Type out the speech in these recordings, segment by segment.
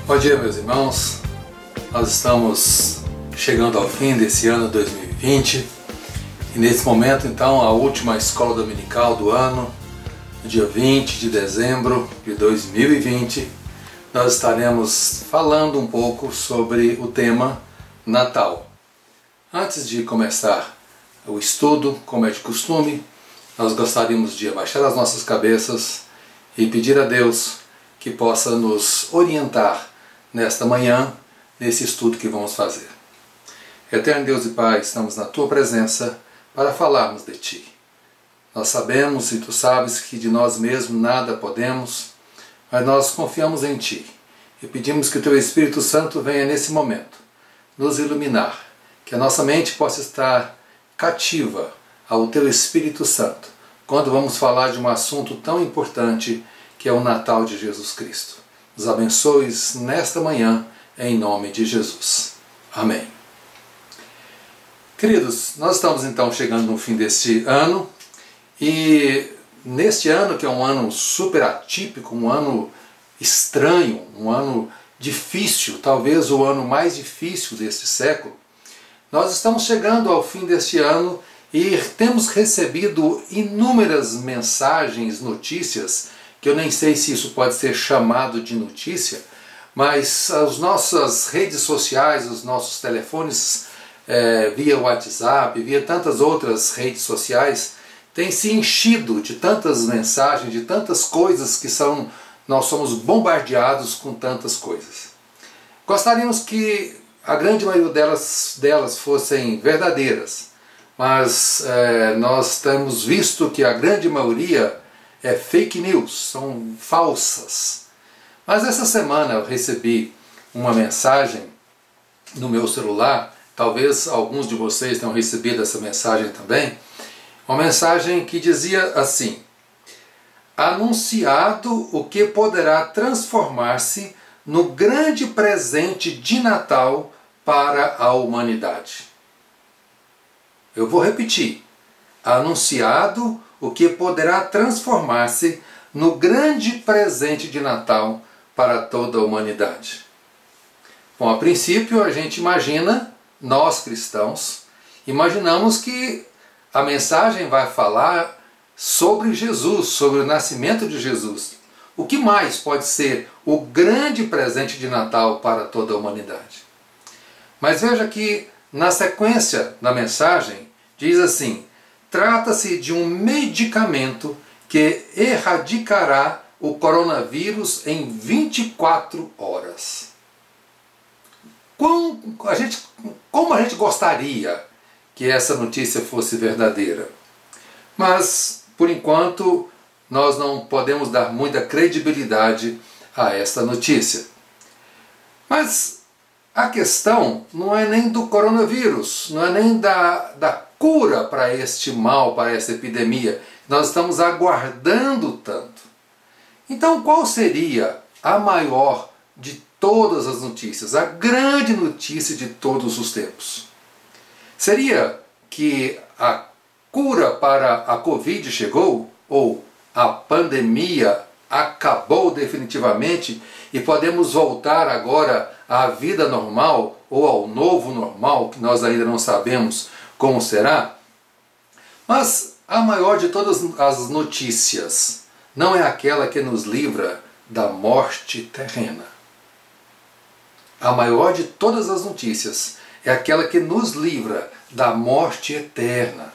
Bom dia, meus irmãos. Nós estamos chegando ao fim desse ano 2020 e nesse momento, então, a última escola dominical do ano, no dia 20 de dezembro de 2020, nós estaremos falando um pouco sobre o tema Natal. Antes de começar o estudo, como é de costume, nós gostaríamos de abaixar as nossas cabeças e pedir a Deus que possa nos orientar nesta manhã, nesse estudo que vamos fazer. Eterno Deus e Pai, estamos na Tua presença para falarmos de Ti. Nós sabemos e Tu sabes que de nós mesmos nada podemos, mas nós confiamos em Ti e pedimos que o Teu Espírito Santo venha nesse momento nos iluminar, que a nossa mente possa estar cativa ao Teu Espírito Santo, quando vamos falar de um assunto tão importante que é o Natal de Jesus Cristo. Nos abençoes nesta manhã, em nome de Jesus. Amém. Queridos, nós estamos então chegando no fim deste ano, e neste ano, que é um ano super atípico, um ano estranho, um ano difícil, talvez o ano mais difícil deste século, nós estamos chegando ao fim deste ano e temos recebido inúmeras mensagens, notícias, que eu nem sei se isso pode ser chamado de notícia, mas as nossas redes sociais, os nossos telefones, via WhatsApp, via tantas outras redes sociais, têm se enchido de tantas mensagens, de tantas coisas que nós somos bombardeados com tantas coisas. Gostaríamos que a grande maioria delas fossem verdadeiras, mas nós temos visto que a grande maioria é fake news, são falsas. Mas essa semana eu recebi uma mensagem no meu celular, talvez alguns de vocês tenham recebido essa mensagem também, uma mensagem que dizia assim: anunciado o que poderá transformar-se no grande presente de Natal para a humanidade. Eu vou repetir. Anunciado o que poderá transformar-se no grande presente de Natal para toda a humanidade. Bom, a princípio a gente imagina, nós cristãos, imaginamos que a mensagem vai falar sobre Jesus, sobre o nascimento de Jesus. O que mais pode ser o grande presente de Natal para toda a humanidade? Mas veja que na sequência da mensagem diz assim: trata-se de um medicamento que erradicará o coronavírus em 24 horas. Como a gente gostaria que essa notícia fosse verdadeira. Mas, por enquanto, nós não podemos dar muita credibilidade a esta notícia. Mas a questão não é nem do coronavírus, não é nem da cura para este mal, para esta epidemia. Nós estamos aguardando tanto. Então, qual seria a maior de todas as notícias, a grande notícia de todos os tempos? Seria que a cura para a Covid chegou? Ou a pandemia acabou definitivamente e podemos voltar agora à vida normal ou ao novo normal, que nós ainda não sabemos como será? Mas a maior de todas as notícias não é aquela que nos livra da morte terrena. A maior de todas as notícias é aquela que nos livra da morte eterna.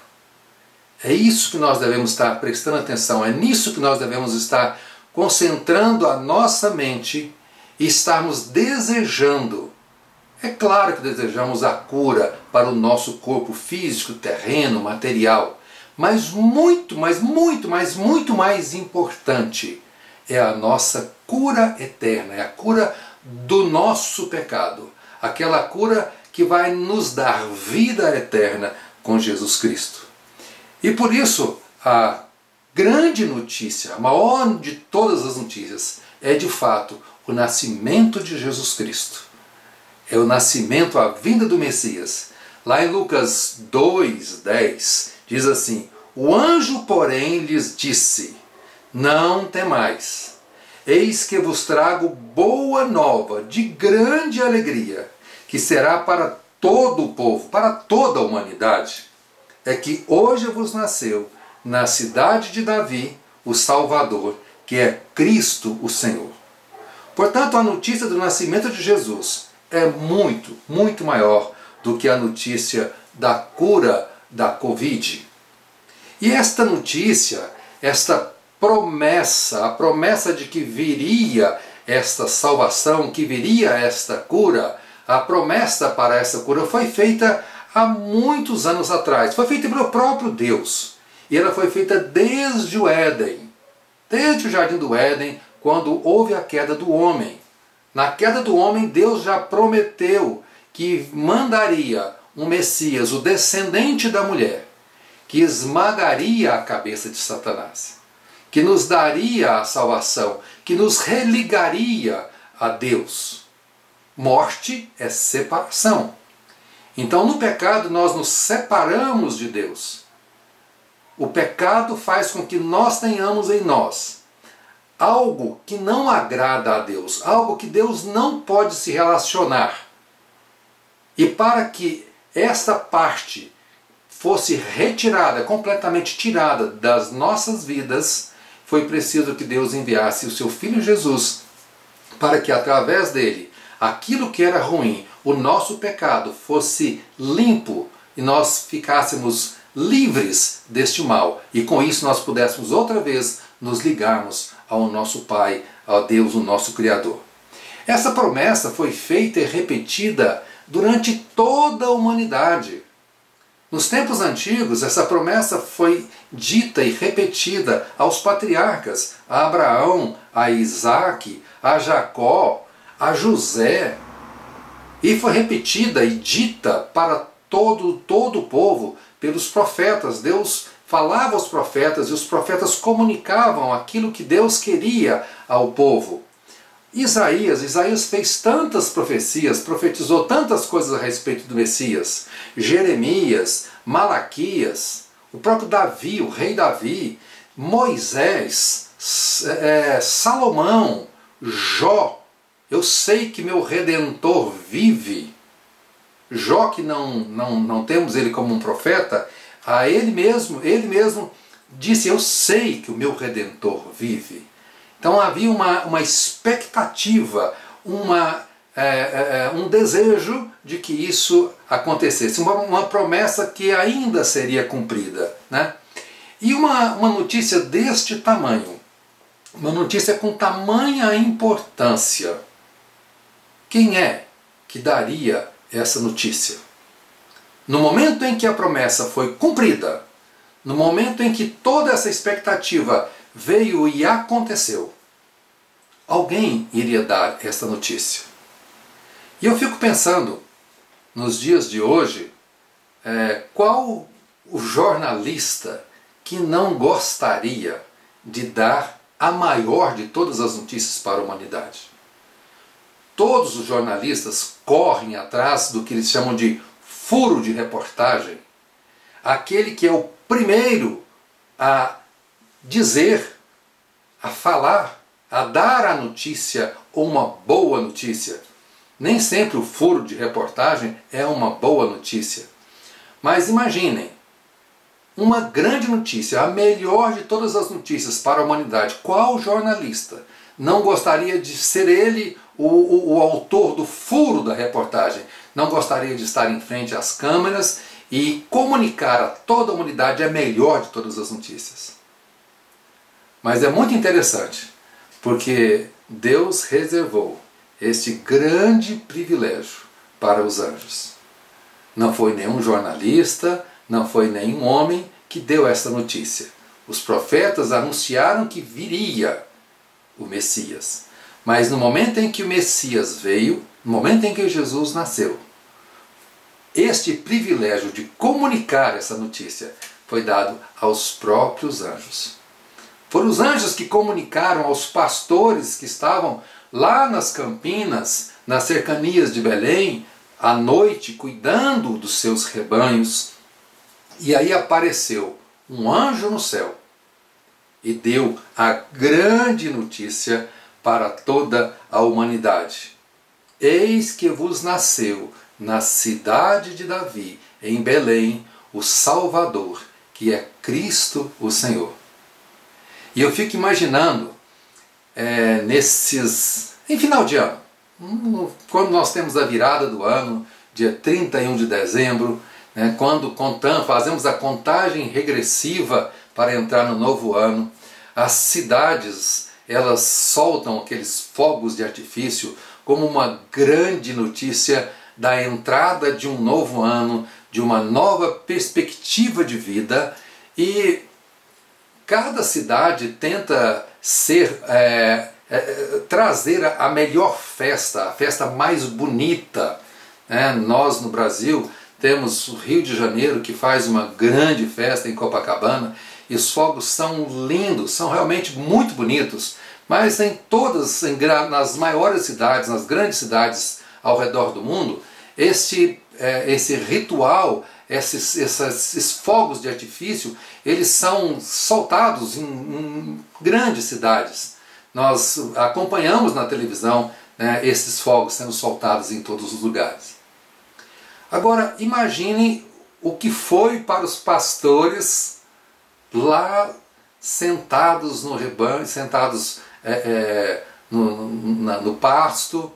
É isso que nós devemos estar prestando atenção, é nisso que nós devemos estar concentrando a nossa mente e estarmos desejando. É claro que desejamos a cura para o nosso corpo físico, terreno, material, mas muito mais importante é a nossa cura eterna, é a cura do nosso pecado, aquela cura que vai nos dar vida eterna com Jesus Cristo. E por isso, a grande notícia, a maior de todas as notícias, é de fato o nascimento de Jesus Cristo. É o nascimento, a vinda do Messias. Lá em Lucas 2:10, diz assim: o anjo, porém, lhes disse: não temais, Eis que vos trago boa nova, de grande alegria, que será para todo o povo, para toda a humanidade. É que hoje vos nasceu, na cidade de Davi, o Salvador, que é Cristo o Senhor. Portanto, a notícia do nascimento de Jesus é muito, muito maior do que a notícia da cura da Covid. E esta notícia, esta promessa, a promessa de que viria esta salvação, que viria esta cura, a promessa para essa cura foi feita há muitos anos atrás. Foi feita pelo próprio Deus. E ela foi feita desde o Éden, desde o Jardim do Éden, quando houve a queda do homem. Na queda do homem, Deus já prometeu que mandaria um Messias, o descendente da mulher, que esmagaria a cabeça de Satanás, que nos daria a salvação, que nos religaria a Deus. Morte é separação. Então, no pecado, nós nos separamos de Deus. O pecado faz com que nós tenhamos em nós algo que não agrada a Deus, algo que Deus não pode se relacionar. E para que esta parte fosse retirada, completamente tirada das nossas vidas, foi preciso que Deus enviasse o seu Filho Jesus, para que através dele, aquilo que era ruim, o nosso pecado, fosse limpo e nós ficássemos livres deste mal. E com isso nós pudéssemos outra vez nos ligarmos ao nosso Pai, a Deus, o nosso Criador. Essa promessa foi feita e repetida durante toda a humanidade. Nos tempos antigos, essa promessa foi dita e repetida aos patriarcas, a Abraão, a Isaac, a Jacó, a José, e foi repetida e dita para todo o povo pelos profetas. Deus falava aos profetas e os profetas comunicavam aquilo que Deus queria ao povo. Isaías fez tantas profecias, profetizou tantas coisas a respeito do Messias. Jeremias, Malaquias, o próprio Davi, o rei Davi, Moisés, Salomão, Jó. Eu sei que meu Redentor vive. Jó, que não temos ele como um profeta, a ele mesmo disse: eu sei que o meu Redentor vive. Então havia uma expectativa, um desejo de que isso acontecesse, uma promessa que ainda seria cumprida, né? E uma notícia deste tamanho, uma notícia com tamanha importância, quem é que daria essa notícia? No momento em que a promessa foi cumprida, no momento em que toda essa expectativa veio e aconteceu, alguém iria dar essa notícia. E eu fico pensando, nos dias de hoje, qual o jornalista que não gostaria de dar a maior de todas as notícias para a humanidade? Todos os jornalistas correm atrás do que eles chamam de furo de reportagem, aquele que é o primeiro a dizer, a falar, a dar a notícia ou uma boa notícia. Nem sempre o furo de reportagem é uma boa notícia. Mas imaginem, uma grande notícia, a melhor de todas as notícias para a humanidade. Qual jornalista não gostaria de ser ele o autor do furo da reportagem? Não gostaria de estar em frente às câmeras e comunicar a toda a humanidade a melhor de todas as notícias. Mas é muito interessante, porque Deus reservou este grande privilégio para os anjos. Não foi nenhum jornalista, não foi nenhum homem que deu essa notícia. Os profetas anunciaram que viria o Messias. Mas no momento em que o Messias veio, no momento em que Jesus nasceu, este privilégio de comunicar essa notícia foi dado aos próprios anjos. Foram os anjos que comunicaram aos pastores que estavam lá nas campinas, nas cercanias de Belém, à noite, cuidando dos seus rebanhos. E aí apareceu um anjo no céu e deu a grande notícia para toda a humanidade. Eis que vos nasceu na cidade de Davi, em Belém, o Salvador, que é Cristo o Senhor. E eu fico imaginando, em final de ano, quando nós temos a virada do ano, dia 31 de dezembro, né, quando fazemos a contagem regressiva para entrar no novo ano, as cidades elas soltam aqueles fogos de artifício como uma grande notícia da entrada de um novo ano, de uma nova perspectiva de vida, e cada cidade tenta trazer a melhor festa, a festa mais bonita. Nós no Brasil temos o Rio de Janeiro, que faz uma grande festa em Copacabana, e os fogos são lindos, são realmente muito bonitos, mas nas maiores cidades, nas grandes cidades ao redor do mundo, esse ritual, esses fogos de artifício, eles são soltados em grandes cidades. Nós acompanhamos na televisão, né, esses fogos sendo soltados em todos os lugares. Agora, imagine o que foi para os pastores lá sentados no rebanho, sentados no pasto,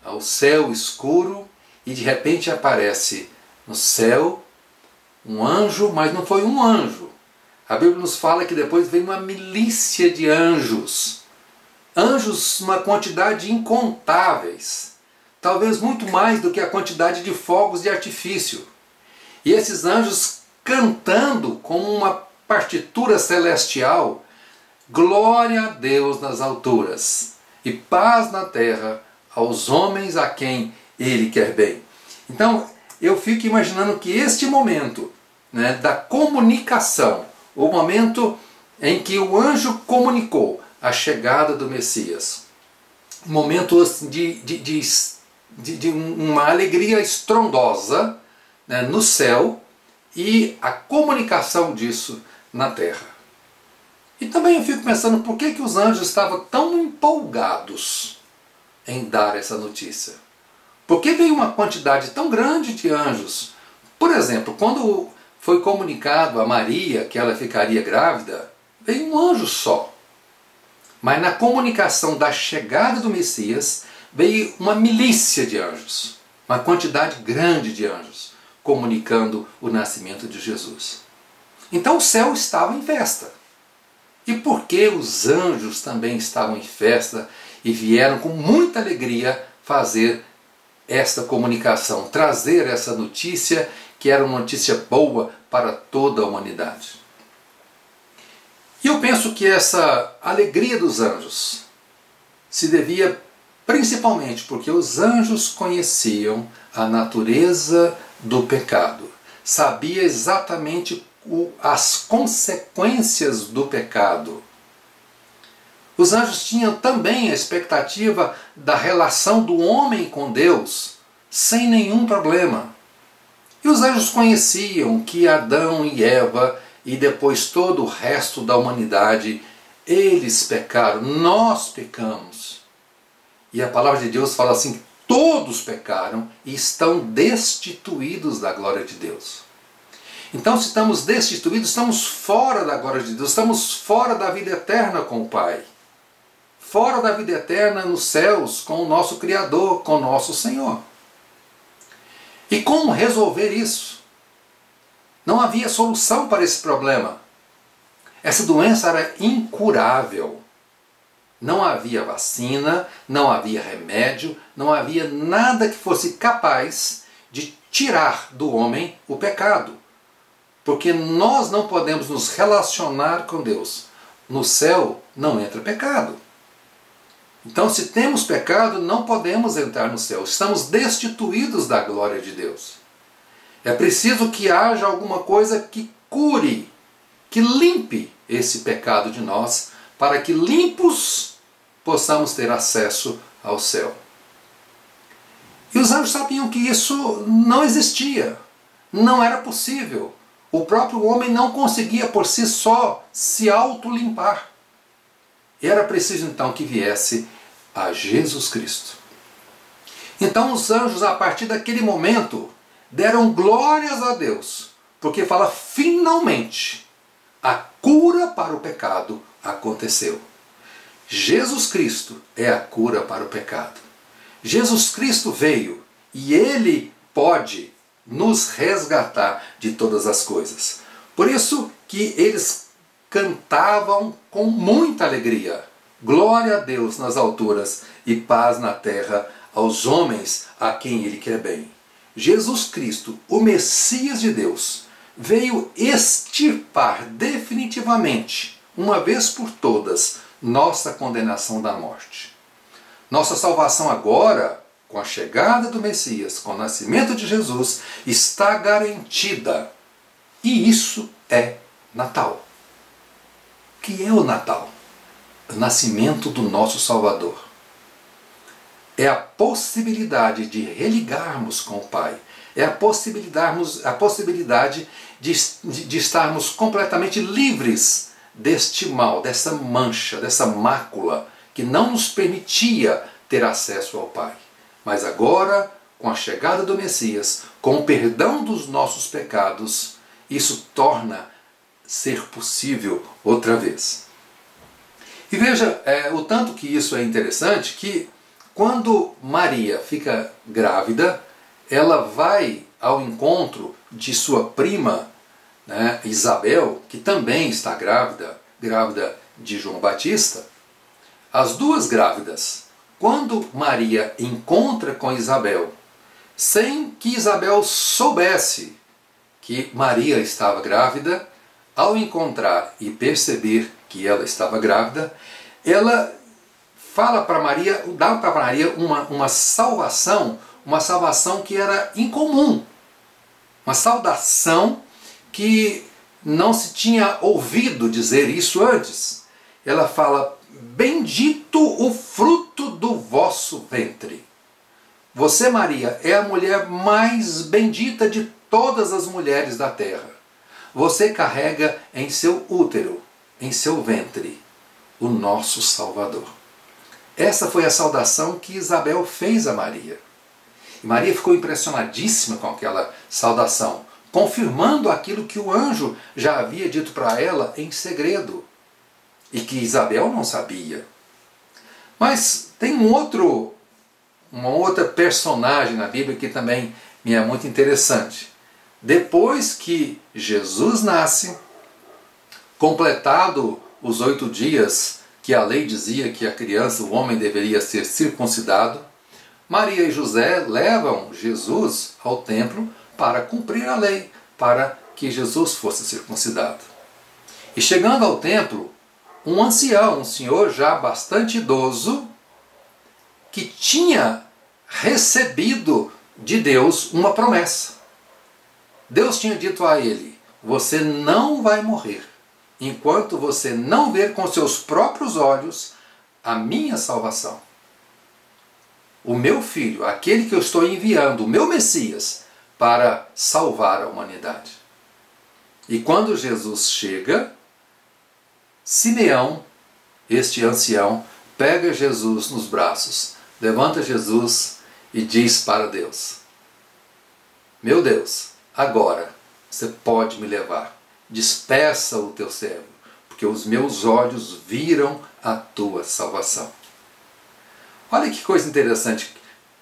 ao céu escuro, e de repente aparece no céu um anjo, mas não foi um anjo. A Bíblia nos fala que depois veio uma milícia de anjos. Anjos, uma quantidade incontáveis, talvez muito mais do que a quantidade de fogos de artifício. E esses anjos cantando com uma partitura celestial: glória a Deus nas alturas e paz na terra aos homens a quem Ele quer bem. Então eu fico imaginando que este momento, né, da comunicação, o momento em que o anjo comunicou a chegada do Messias, um momento de uma alegria estrondosa, né, no céu, e a comunicação disso na terra. E também eu fico pensando por que os anjos estavam tão empolgados em dar essa notícia. Por que veio uma quantidade tão grande de anjos? Por exemplo, quando foi comunicado a Maria que ela ficaria grávida, veio um anjo só. Mas na comunicação da chegada do Messias, veio uma milícia de anjos, uma quantidade grande de anjos, comunicando o nascimento de Jesus. Então o céu estava em festa. E por que os anjos também estavam em festa e vieram com muita alegria fazer esta comunicação, trazer essa notícia, que era uma notícia boa para toda a humanidade? E eu penso que essa alegria dos anjos se devia principalmente porque os anjos conheciam a natureza do pecado, sabia exatamente as consequências do pecado. Os anjos tinham também a expectativa da relação do homem com Deus sem nenhum problema. E os anjos conheciam que Adão e Eva e depois todo o resto da humanidade, eles pecaram, nós pecamos. E a palavra de Deus fala assim: todos pecaram e estão destituídos da glória de Deus. Então, se estamos destituídos, estamos fora da glória de Deus, estamos fora da vida eterna com o Pai, fora da vida eterna nos céus com o nosso Criador, com o nosso Senhor. E como resolver isso? Não havia solução para esse problema. Essa doença era incurável. Não havia vacina, não havia remédio, não havia nada que fosse capaz de tirar do homem o pecado. Porque nós não podemos nos relacionar com Deus. No céu não entra pecado. Então, se temos pecado, não podemos entrar no céu. Estamos destituídos da glória de Deus. É preciso que haja alguma coisa que cure, que limpe esse pecado de nós, para que limpos possamos ter acesso ao céu. E os anjos sabiam que isso não existia, não era possível. O próprio homem não conseguia por si só se autolimpar. Era preciso então que viesse a Jesus Cristo. Então os anjos, a partir daquele momento, deram glórias a Deus, porque fala, finalmente, a cura para o pecado aconteceu. Jesus Cristo é a cura para o pecado. Jesus Cristo veio e Ele pode nos resgatar de todas as coisas. Por isso que eles cantavam com muita alegria. Glória a Deus nas alturas e paz na terra aos homens a quem Ele quer bem. Jesus Cristo, o Messias de Deus, veio extirpar definitivamente, uma vez por todas, nossa condenação da morte. Nossa salvação agora, com a chegada do Messias, com o nascimento de Jesus, está garantida. E isso é Natal. O que é o Natal? O nascimento do nosso Salvador. É a possibilidade de religarmos com o Pai. É a possibilidade de estarmos completamente livres deste mal, dessa mancha, dessa mácula que não nos permitia ter acesso ao Pai. Mas agora, com a chegada do Messias, com o perdão dos nossos pecados, isso torna ser possível outra vez. E veja o tanto que isso é interessante, que quando Maria fica grávida, ela vai ao encontro de sua prima, né, Isabel, que também está grávida de João Batista. As duas grávidas. Quando Maria encontra com Isabel, sem que Isabel soubesse que Maria estava grávida, ao encontrar e perceber que ela estava grávida, ela fala para Maria, dá para Maria uma salvação que era incomum, uma saudação que não se tinha ouvido dizer isso antes. Ela fala, bendito o fruto do vosso ventre. Você, Maria, é a mulher mais bendita de todas as mulheres da terra. Você carrega em seu útero, em seu ventre, o nosso Salvador. Essa foi a saudação que Isabel fez a Maria. E Maria ficou impressionadíssima com aquela saudação, confirmando aquilo que o anjo já havia dito para ela em segredo, e que Isabel não sabia. Mas tem uma outra personagem na Bíblia que também me é muito interessante. Depois que Jesus nasce, completado os 8 dias que a lei dizia que a criança, o homem, deveria ser circuncidado, Maria e José levam Jesus ao templo para cumprir a lei, para que Jesus fosse circuncidado. E chegando ao templo, um ancião, um senhor já bastante idoso, que tinha recebido de Deus uma promessa. Deus tinha dito a ele, você não vai morrer, enquanto você não ver com seus próprios olhos a minha salvação. O meu filho, aquele que eu estou enviando, o meu Messias, para salvar a humanidade. E quando Jesus chega, Simeão, este ancião, pega Jesus nos braços, levanta Jesus e diz para Deus, meu Deus, agora você pode me levar, despeça o teu servo, porque os meus olhos viram a tua salvação. Olha que coisa interessante,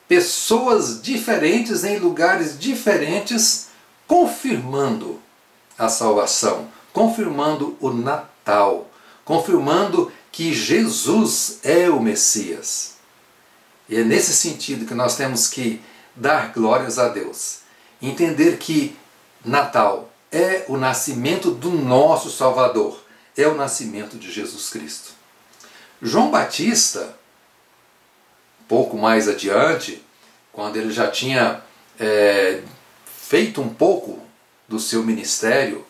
pessoas diferentes em lugares diferentes confirmando a salvação, confirmando o Natal, confirmando que Jesus é o Messias. E é nesse sentido que nós temos que dar glórias a Deus, entender que Natal é o nascimento do nosso Salvador, é o nascimento de Jesus Cristo. João Batista, pouco mais adiante, quando ele já tinha feito um pouco do seu ministério,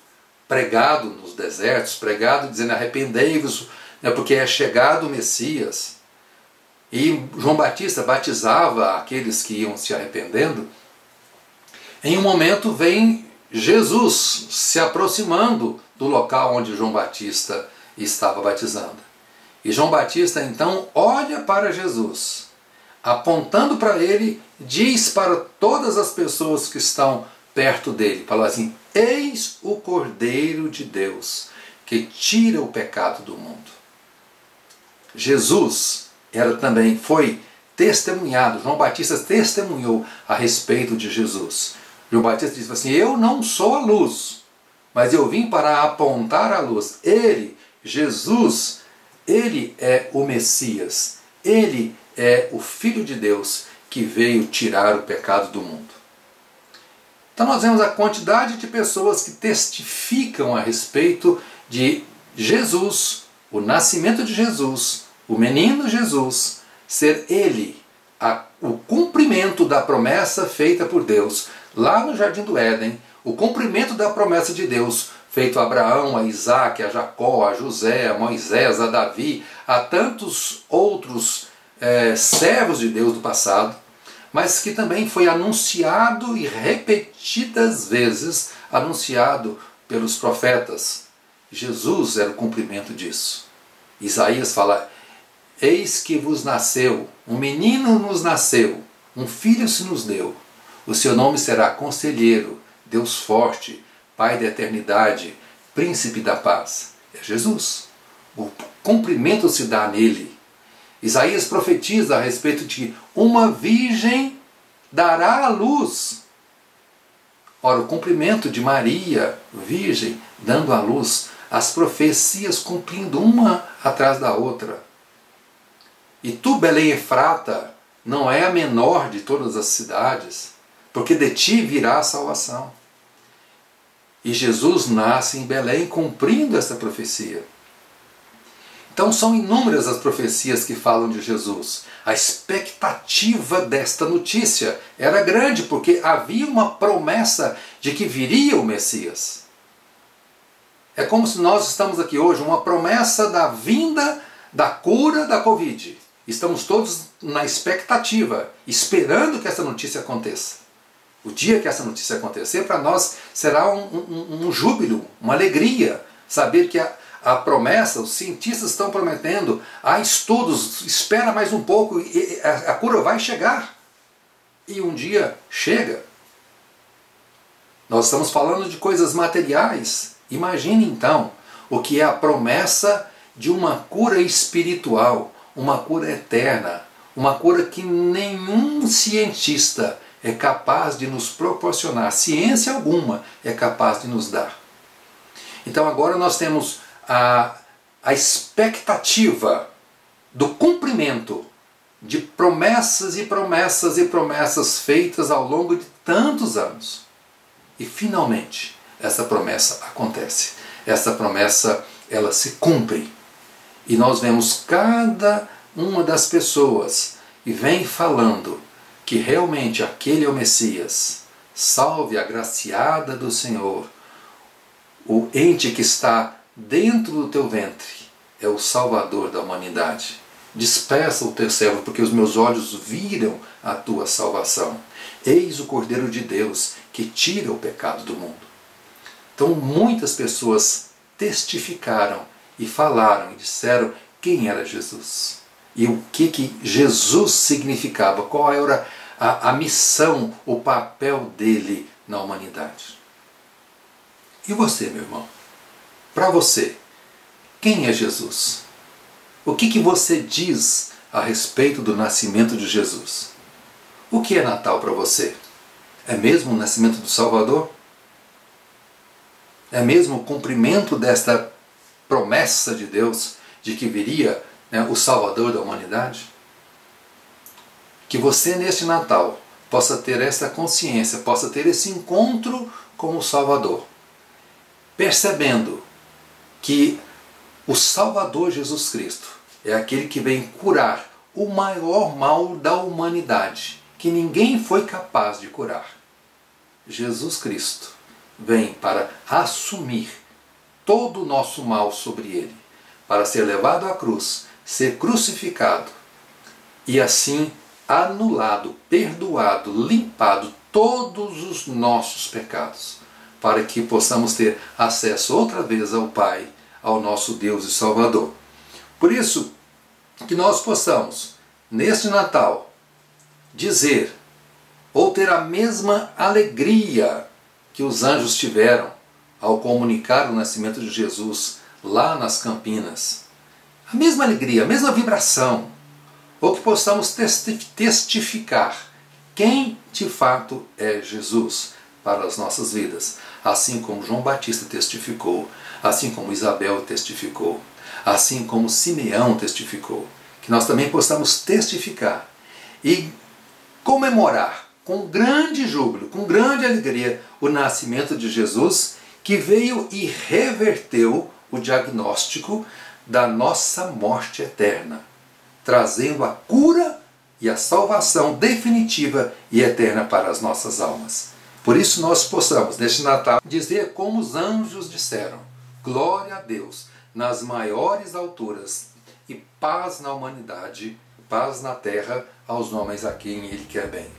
pregado nos desertos, pregado dizendo arrependei-vos, porque é chegado o Messias, e João Batista batizava aqueles que iam se arrependendo, em um momento vem Jesus se aproximando do local onde João Batista estava batizando. E João Batista então olha para Jesus, apontando para ele, diz para todas as pessoas que estão perto dele, fala assim: eis o Cordeiro de Deus que tira o pecado do mundo. Jesus foi testemunhado, João Batista testemunhou a respeito de Jesus. João Batista disse assim: eu não sou a luz, mas eu vim para apontar a luz. Ele, Jesus, ele é o Messias, ele é o Filho de Deus que veio tirar o pecado do mundo. Então nós vemos a quantidade de pessoas que testificam a respeito de Jesus, o nascimento de Jesus, o menino Jesus, ser ele o cumprimento da promessa feita por Deus lá no Jardim do Éden, o cumprimento da promessa de Deus feito a Abraão, a Isaac, a Jacó, a José, a Moisés, a Davi, a tantos outros servos de Deus do passado, mas que também foi anunciado e repetidas vezes anunciado pelos profetas. Jesus era o cumprimento disso. Isaías fala: eis que vos nasceu, um menino nos nasceu, um filho se nos deu. O seu nome será Conselheiro, Deus Forte, Pai da Eternidade, Príncipe da Paz. É Jesus. O cumprimento se dá nele. Isaías profetiza a respeito de uma virgem dará à luz. Ora, o cumprimento de Maria, virgem, dando à luz, as profecias cumprindo uma atrás da outra. E tu, Belém Efrata, não é a menor de todas as cidades, porque de ti virá a salvação. E Jesus nasce em Belém cumprindo essa profecia. Então são inúmeras as profecias que falam de Jesus. A expectativa desta notícia era grande, porque havia uma promessa de que viria o Messias. É como se nós estamos aqui hoje, uma promessa da vinda da cura da Covid. Estamos todos na expectativa, esperando que essa notícia aconteça. O dia que essa notícia acontecer, para nós será um júbilo, uma alegria, saber que a promessa, os cientistas estão prometendo, há estudos, espera mais um pouco, e a cura vai chegar. E um dia chega. Nós estamos falando de coisas materiais. Imagine então o que é a promessa de uma cura espiritual, uma cura eterna, uma cura que nenhum cientista é capaz de nos proporcionar, ciência alguma é capaz de nos dar. Então agora nós temos a expectativa do cumprimento de promessas e promessas e promessas feitas ao longo de tantos anos. E finalmente essa promessa acontece. Essa promessa, ela se cumpre. E nós vemos cada uma das pessoas que vem falando que realmente aquele é o Messias. Salve a agraciada do Senhor. O ente que está dentro do teu ventre é o Salvador da humanidade. Despeça o teu servo, porque os meus olhos viram a tua salvação. Eis o Cordeiro de Deus que tira o pecado do mundo. Então muitas pessoas testificaram e falaram e disseram quem era Jesus. E o que Jesus significava, qual era a missão, o papel dele na humanidade. E você, meu irmão? Para você, quem é Jesus? O que você diz a respeito do nascimento de Jesus? O que é Natal para você? É mesmo o nascimento do Salvador? É mesmo o cumprimento desta promessa de Deus de que viria o Salvador da humanidade? Que você neste Natal possa ter essa consciência, possa ter esse encontro com o Salvador, percebendo que o Salvador Jesus Cristo é aquele que vem curar o maior mal da humanidade, que ninguém foi capaz de curar. Jesus Cristo vem para assumir todo o nosso mal sobre ele, para ser levado à cruz, ser crucificado e assim anulado, perdoado, limpado todos os nossos pecados, para que possamos ter acesso outra vez ao Pai, ao nosso Deus e Salvador. Por isso, que nós possamos, neste Natal, dizer ou ter a mesma alegria que os anjos tiveram ao comunicar o nascimento de Jesus lá nas Campinas. A mesma alegria, a mesma vibração. Ou que possamos testificar quem de fato é Jesus para as nossas vidas. Assim como João Batista testificou, assim como Isabel testificou, assim como Simeão testificou. Que nós também possamos testificar e comemorar com grande júbilo, com grande alegria, o nascimento de Jesus, que veio e reverteu o diagnóstico da nossa morte eterna, trazendo a cura e a salvação definitiva e eterna para as nossas almas. Por isso nós possamos, neste Natal, dizer como os anjos disseram: glória a Deus nas maiores alturas e paz na humanidade, paz na terra aos homens a quem Ele quer bem.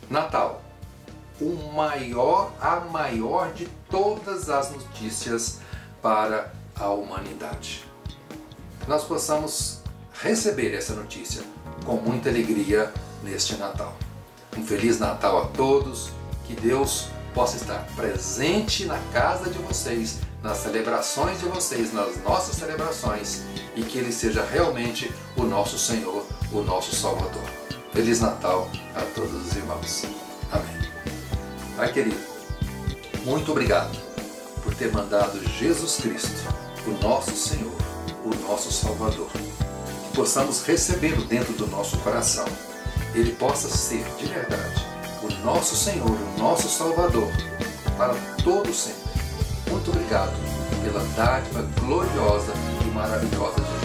Natal, a maior de todas as notícias para a humanidade. Nós possamos receber essa notícia com muita alegria neste Natal. Um Feliz Natal a todos, que Deus possa estar presente na casa de vocês, nas celebrações de vocês, nas nossas celebrações, e que Ele seja realmente o nosso Senhor, o nosso Salvador. Feliz Natal a todos os irmãos. Amém. Pai querido, muito obrigado por ter mandado Jesus Cristo, o nosso Senhor, o nosso Salvador. Que possamos recebê-lo dentro do nosso coração. Ele possa ser, de verdade, o nosso Senhor, o nosso Salvador, para todo sempre. Muito obrigado pela dádiva gloriosa e maravilhosa de